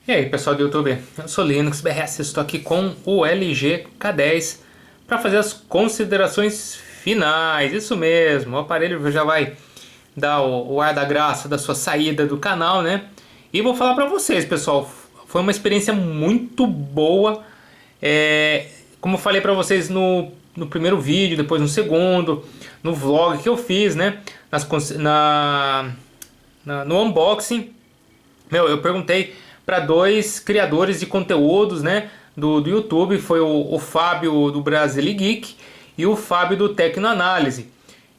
E aí pessoal do YouTube, eu sou Linux BRS, estou aqui com o LG K10 para fazer as considerações finais. Isso mesmo, o aparelho já vai dar o ar da graça da sua saída do canal, né? E vou falar para vocês, pessoal, foi uma experiência muito boa. Como eu falei para vocês no primeiro vídeo, depois no segundo, no vlog que eu fiz, né? No unboxing. Eu perguntei para dois criadores de conteúdos, né, do YouTube, foi o Fábio do Brasil Geek e o Fábio do Tecnoanálise.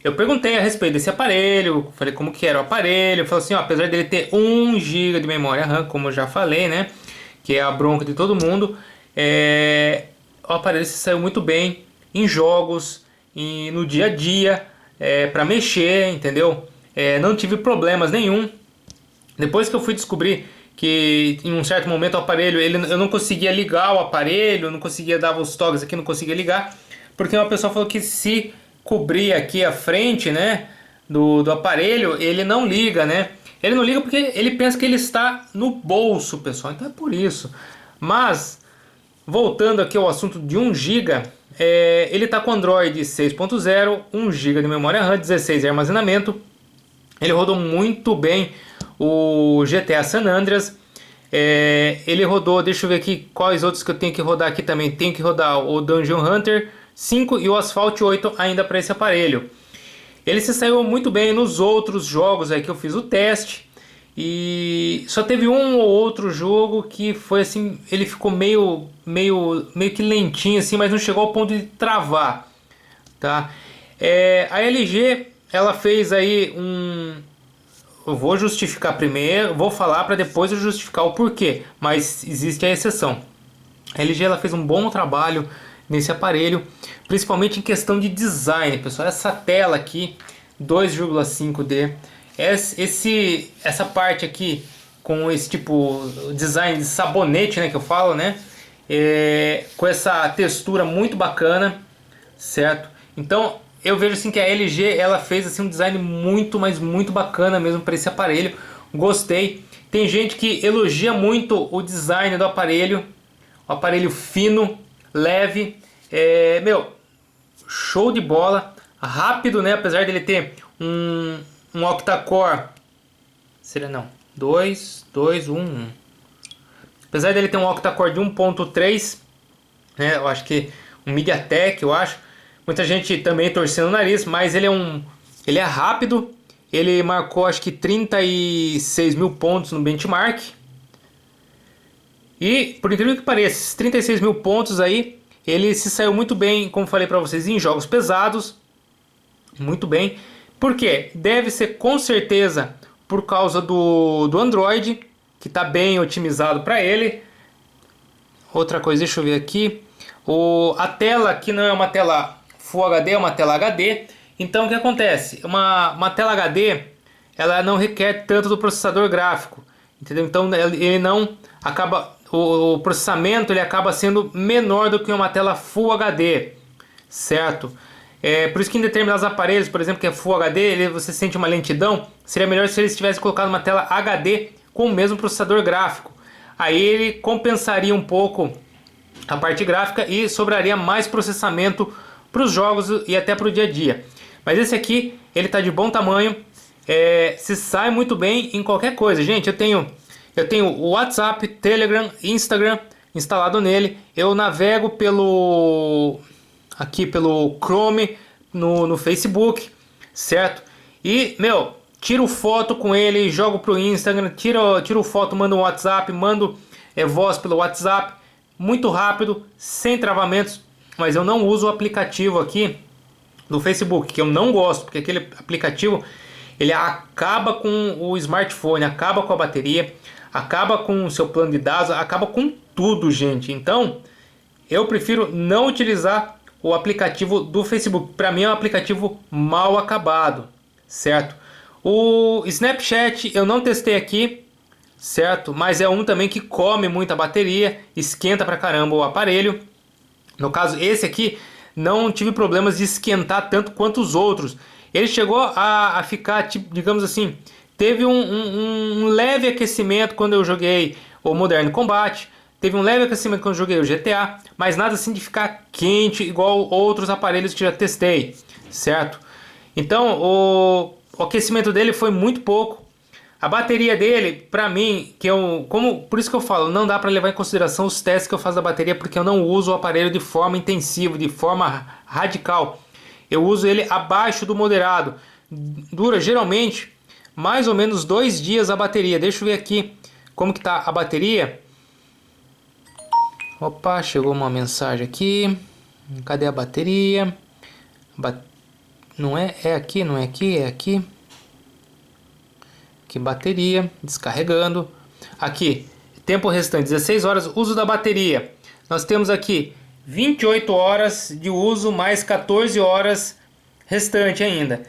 Eu perguntei a respeito desse aparelho, falei como que era o aparelho, falou assim, ó, apesar dele ter 1 GB de memória RAM, como eu já falei, né, que é a bronca de todo mundo, o aparelho se saiu muito bem em jogos, no dia a dia, para mexer, entendeu? Não tive problemas nenhum. Depois que eu fui descobrir que em um certo momento o aparelho, eu não conseguia ligar o aparelho, não conseguia dar os toques aqui, não conseguia ligar, porque uma pessoa falou que se cobrir aqui a frente, né, do aparelho, ele não liga, né? Ele não liga porque ele pensa que ele está no bolso, pessoal, então é por isso. Mas, voltando aqui ao assunto de 1 GB, ele está com Android 6.0, 1 GB de memória RAM, 16 de armazenamento. Ele rodou muito bem o GTA San Andreas. Ele rodou, deixa eu ver aqui quais outros que eu tenho que rodar aqui também. Tenho que rodar o Dungeon Hunter 5 e o Asphalt 8 ainda para esse aparelho. Ele se saiu muito bem nos outros jogos aí que eu fiz o teste. E só teve um ou outro jogo que foi assim, ele ficou meio que lentinho assim, mas não chegou ao ponto de travar, tá? A LG, ela fez aí eu vou justificar primeiro, vou falar para depois eu justificar o porquê, mas existe a exceção. A LG ela fez um bom trabalho nesse aparelho, principalmente em questão de design, pessoal. Essa tela aqui, 2,5D, essa parte aqui com esse tipo design de sabonete, né, que eu falo, né, com essa textura muito bacana, certo? Então eu vejo assim que a LG ela fez assim um design muito, mas muito bacana mesmo para esse aparelho. Gostei. Tem gente que elogia muito o design do aparelho, o aparelho fino, leve, show de bola, rápido, né? Apesar dele ter um octa-core, seria não, 2, 2, 1, 1. Apesar dele ter um octa-core de 1.3, né? Eu acho que um MediaTek, eu acho. Muita gente também torcendo o nariz, mas ele é rápido. Ele marcou acho que 36 mil pontos no benchmark. E por incrível que pareça, esses 36 mil pontos aí, ele se saiu muito bem, como falei para vocês, em jogos pesados. Muito bem. Por quê? Deve ser com certeza por causa do Android, que está bem otimizado para ele. Outra coisa, deixa eu ver aqui. A tela aqui não é uma tela Full HD, é uma tela HD. Então o que acontece? Uma tela HD, ela não requer tanto do processador gráfico, entendeu? Então ele não acaba, o processamento ele acaba sendo menor do que uma tela Full HD, certo? Por isso que em determinados aparelhos, por exemplo, que é Full HD, você sente uma lentidão. Seria melhor se eles tivessem colocado uma tela HD com o mesmo processador gráfico. Aí ele compensaria um pouco a parte gráfica e sobraria mais processamento para os jogos e até para o dia a dia. Mas esse aqui, ele está de bom tamanho, se sai muito bem em qualquer coisa. Gente, eu tenho o WhatsApp, Telegram, Instagram instalado nele. Eu navego pelo Chrome no Facebook, certo? E, tiro foto com ele, jogo pro Instagram, tiro foto, mando um WhatsApp, mando voz pelo WhatsApp, muito rápido, sem travamentos. Mas eu não uso o aplicativo aqui do Facebook, que eu não gosto, porque aquele aplicativo ele acaba com o smartphone, acaba com a bateria, acaba com o seu plano de dados, acaba com tudo, gente. Então, eu prefiro não utilizar o aplicativo do Facebook. Para mim é um aplicativo mal acabado, certo? O Snapchat eu não testei aqui, certo? Mas é um também que come muita bateria, esquenta pra caramba o aparelho. No caso, esse aqui não tive problemas de esquentar tanto quanto os outros. Ele chegou a ficar, tipo, digamos assim, teve um leve aquecimento quando eu joguei o Modern Combat. Teve um leve aquecimento quando eu joguei o GTA, mas nada assim de ficar quente igual outros aparelhos que já testei, certo? Então o aquecimento dele foi muito pouco. A bateria dele, pra mim, por isso que eu falo, não dá pra levar em consideração os testes que eu faço da bateria, porque eu não uso o aparelho de forma intensiva, de forma radical. Eu uso ele abaixo do moderado. Dura geralmente mais ou menos 2 dias a bateria. Deixa eu ver aqui como que tá a bateria. Opa, chegou uma mensagem aqui. Cadê a bateria? Não é? É aqui, não é aqui, é aqui. Aqui bateria, descarregando. Aqui, tempo restante 16 horas, uso da bateria. Nós temos aqui 28 horas de uso mais 14 horas restante ainda.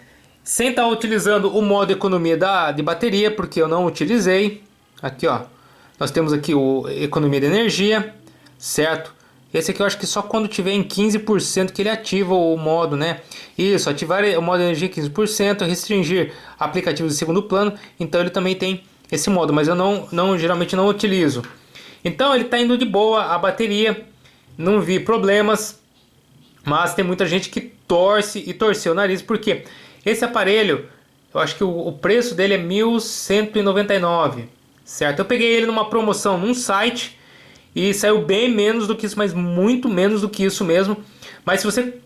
Sem estar utilizando o modo economia de bateria, porque eu não utilizei. Aqui ó, nós temos aqui o economia de energia, certo? Esse aqui eu acho que só quando tiver em 15% que ele ativa o modo, né? Isso, ativar o modo de energia 15%, restringir aplicativos de segundo plano. Então ele também tem esse modo, mas eu geralmente não utilizo. Então ele está indo de boa a bateria, não vi problemas. Mas tem muita gente que torce e torceu o nariz, porque esse aparelho, eu acho que o preço dele é R$ 1.199, certo? Eu peguei ele numa promoção num site e saiu bem menos do que isso, mas muito menos do que isso mesmo. Mas se você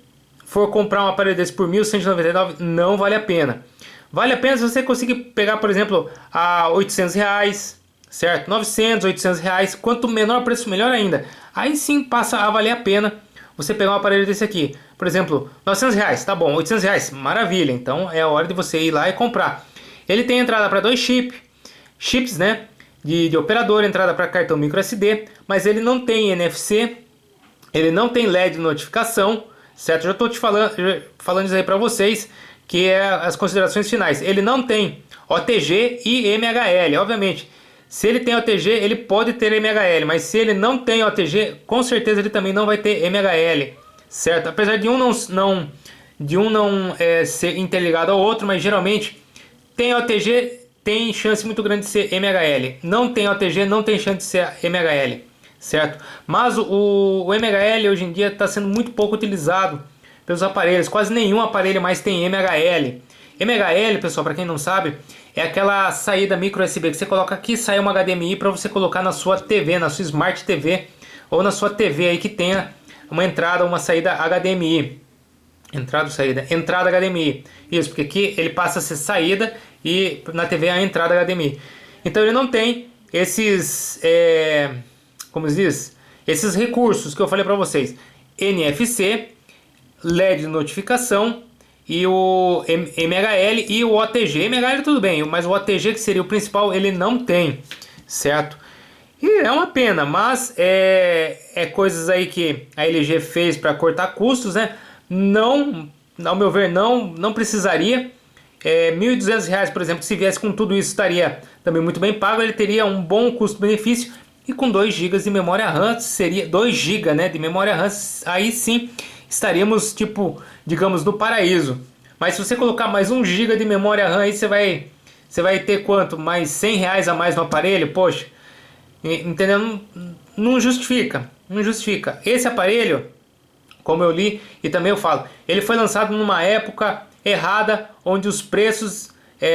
for comprar um aparelho desse por R$ 1.199, não vale a pena. Vale a pena se você conseguir pegar, por exemplo, a R$ 800, certo? 900, 800 reais. Quanto menor o preço, melhor ainda. Aí sim passa a valer a pena você pegar um aparelho desse aqui. Por exemplo, 900 reais, tá bom, 800 reais, maravilha. Então é a hora de você ir lá e comprar. Ele tem entrada para 2 chips, né? De operador, entrada para cartão micro SD, mas ele não tem NFC, ele não tem LED de notificação, certo? Já estou te falando isso aí para vocês, que é as considerações finais. Ele não tem OTG e MHL, obviamente. Se ele tem OTG, ele pode ter MHL, mas se ele não tem OTG, com certeza ele também não vai ter MHL, certo? Apesar de um não ser interligado ao outro, mas geralmente tem OTG, tem chance muito grande de ser MHL. Não tem OTG, não tem chance de ser MHL, certo? Mas o MHL hoje em dia está sendo muito pouco utilizado pelos aparelhos. Quase nenhum aparelho mais tem MHL. MHL, pessoal, para quem não sabe, é aquela saída micro USB que você coloca aqui, sai uma HDMI para você colocar na sua TV, na sua Smart TV ou na sua TV aí que tenha uma entrada, uma saída HDMI. Entrada HDMI. Isso, porque aqui ele passa a ser saída e na TV é a entrada HDMI. Então ele não tem esses, como se diz? Esses recursos que eu falei para vocês. NFC, LED de notificação e o MHL e o OTG. MHL tudo bem, mas o OTG, que seria o principal, ele não tem, certo? E é uma pena, mas é coisas aí que a LG fez para cortar custos, né? Não, ao meu ver, não precisaria. R$ 1.200, por exemplo, que se viesse com tudo isso estaria também muito bem pago. Ele teria um bom custo-benefício e com 2 GB de memória RAM, seria 2 GB, né, de memória RAM, aí sim estaríamos, tipo, digamos, no paraíso. Mas se você colocar mais 1 GB de memória RAM, aí você vai ter quanto? Mais R$ 100 a mais no aparelho? Poxa, entendeu? Não justifica, não justifica. Esse aparelho, como eu li e também eu falo, ele foi lançado numa época errada, onde os preços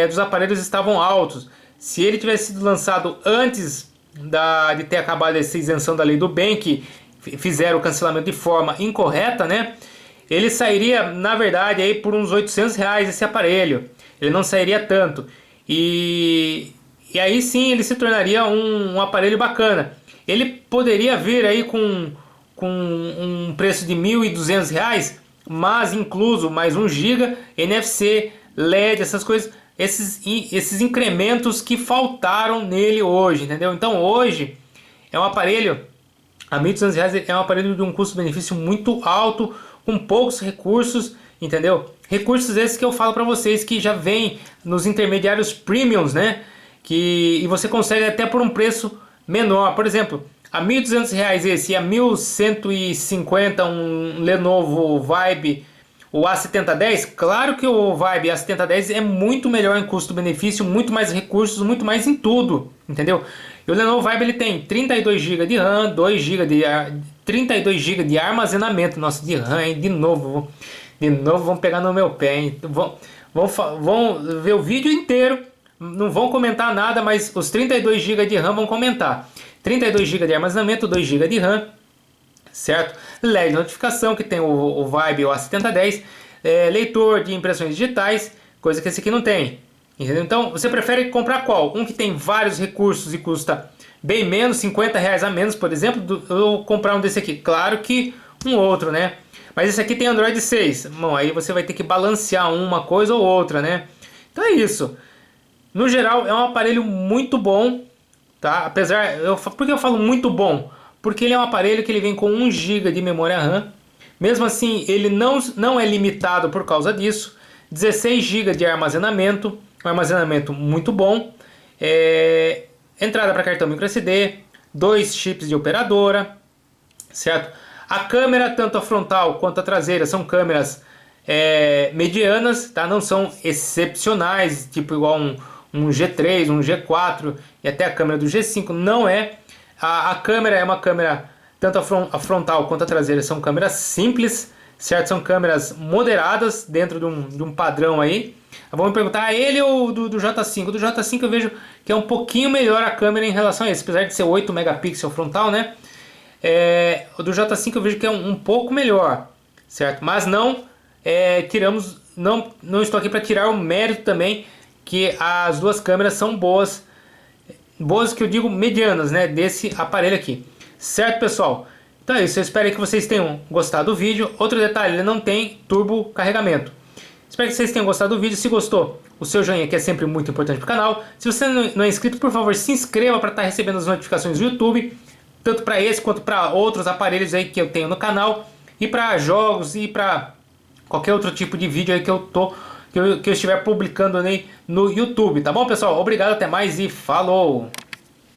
dos aparelhos estavam altos. Se ele tivesse sido lançado antes de ter acabado essa isenção da lei do bem, que fizeram o cancelamento de forma incorreta, né? Ele sairia, na verdade, aí por uns R$ 800 esse aparelho. Ele não sairia tanto. E aí sim ele se tornaria um aparelho bacana. Ele poderia vir aí com um preço de R$ 1.200, mas incluso mais 1 GB, NFC, LED, essas coisas, esses incrementos que faltaram nele hoje, entendeu? Então hoje é um aparelho a R$ 1.200, é um aparelho de um custo-benefício muito alto, com poucos recursos, entendeu? Recursos esses que eu falo para vocês que já vem nos intermediários premiums, né? E você consegue até por um preço menor. Por exemplo, a R$ 1.200 esse e a R$ 1.150 um Lenovo Vibe, o A7010. Claro que o Vibe A7010 é muito melhor em custo-benefício, muito mais recursos, muito mais em tudo, entendeu? E o Lenovo Vibe ele tem 32 GB de RAM, 2 GB de 32 GB de armazenamento. Nossa, de RAM, hein? De novo vão pegar no meu pé, hein? Vão ver o vídeo inteiro, não vão comentar nada, mas os 32 GB de RAM vão comentar. 32 GB de armazenamento, 2 GB de RAM, certo? LED de notificação, que tem o Vibe ou A7010, leitor de impressões digitais, coisa que esse aqui não tem. Entendeu? Então, você prefere comprar qual? Um que tem vários recursos e custa bem menos, R$50 a menos, por exemplo, ou comprar um desse aqui? Claro que um outro, né? Mas esse aqui tem Android 6. Bom, aí você vai ter que balancear uma coisa ou outra, né? Então é isso. No geral, é um aparelho muito bom, tá? Por que eu falo muito bom? Porque ele é um aparelho que ele vem com 1 GB de memória RAM. Mesmo assim, ele não é limitado por causa disso. 16 GB de armazenamento. Um armazenamento muito bom. Entrada para cartão microSD. 2 chips de operadora. Certo? A câmera, tanto a frontal quanto a traseira, são câmeras medianas, tá? Não são excepcionais, tipo igual um G3, um G4 e até a câmera do G5, não é. A câmera é uma câmera, tanto a frontal quanto a traseira são câmeras simples, certo? São câmeras moderadas dentro de um padrão aí. Vamos me perguntar, ele ou do J5? Do J5 eu vejo que é um pouquinho melhor a câmera em relação a esse, apesar de ser 8 megapixels frontal, né? O do J5 eu vejo que é um pouco melhor, certo? Mas não estou aqui para tirar o mérito também que as duas câmeras são boas que eu digo medianas, né? Desse aparelho aqui, certo, pessoal? Então é isso, eu espero que vocês tenham gostado do vídeo. Outro detalhe, ele não tem turbo carregamento. Espero que vocês tenham gostado do vídeo. Se gostou, o seu joinha aqui é sempre muito importante para o canal. Se você não é inscrito, por favor, se inscreva para estar recebendo as notificações do YouTube, tanto para esse quanto para outros aparelhos aí que eu tenho no canal, e para jogos e para qualquer outro tipo de vídeo aí que eu estiver publicando aí no YouTube, tá bom, pessoal? Obrigado, até mais e falou!